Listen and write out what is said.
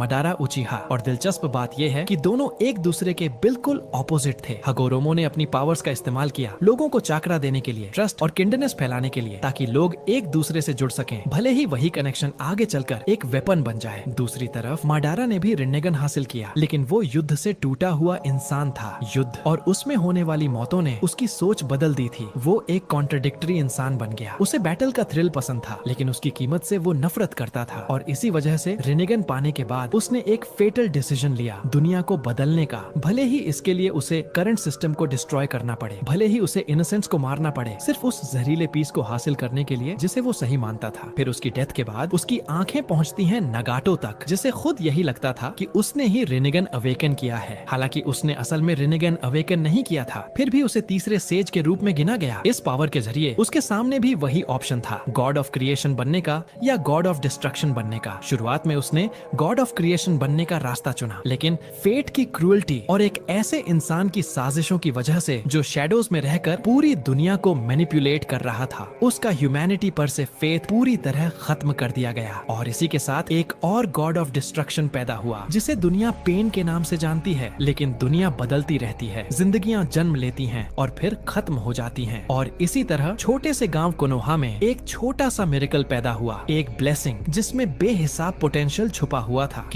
मडारा उचिहा। और दिलचस्प बात यह है कि दोनों एक दूसरे के बिल्कुल ऑपोजिट थे। हगोरोमो ने अपनी पावर्स का इस्तेमाल किया लोगों को चाकरा देने के लिए, ट्रस्ट और किंडनेस फैलाने के लिए, ताकि लोग एक दूसरे से जुड़ सकें, भले ही वही कनेक्शन आगे चलकर एक वेपन बन जाए। दूसरी तरफ मडारा ने भी रिन्नेगन हासिल किया, लेकिन वो युद्ध से टूटा हुआ इंसान था। युद्ध और उसमें होने वाली मौतों ने उसकी सोच बदल दी थी। वो एक कॉन्ट्रडिक्टरी इंसान बन गया। उसे बैटल का थ्रिल पसंद था, लेकिन उसकी कीमत से वो नफरत करता था। और इसी वजह से रिन्नेगन पाने के बाद उसने एक फेटल डिसीजन लिया, दुनिया को बदलने का। भले ही इसके लिए उसे करंट सिस्टम को डिस्ट्रॉय करना पड़े, भले ही उसे इनोसेंट्स को मारना पड़े, सिर्फ उस जहरीले पीस को हासिल करने के लिए जिसे वो सही मानता था। फिर उसकी डेथ के बाद उसकी आंखें पहुंचती हैं नगाटो तक, जिसे खुद यही लगता था कि उसने ही रिन्नेगन अवेकन किया है। हालांकि उसने असल में रिन्नेगन अवेकन नहीं किया था, फिर भी उसे तीसरे सेज के रूप में गिना गया। इस पावर के जरिए उसके सामने भी वही ऑप्शन था, गॉड ऑफ क्रिएशन बनने का या गॉड ऑफ डिस्ट्रक्शन बनने का। शुरुआत में उसने गॉड ऑफ क्रिएशन बनने का रास्ता चुना, लेकिन फेट की क्रूएल्टी और एक ऐसे इंसान की साजिशों की वजह से जो शैडोज में रहकर पूरी दुनिया को मैनिपुलेट कर रहा था, उसका ह्यूमैनिटी पर से फेथ पूरी तरह खत्म कर दिया गया। और इसी के साथ एक और गॉड ऑफ डिस्ट्रक्शन पैदा हुआ, जिसे दुनिया पेन के नाम से जानती है। लेकिन दुनिया बदलती रहती है, जिंदगियां जन्म लेती हैं और फिर खत्म हो जाती हैं। और इसी तरह छोटे से गांव कोनोहा में एक छोटा सा मिरेकल पैदा हुआ, एक ब्लेसिंग जिसमें बेहिसाब पोटेंशियल छुपा हुआ था।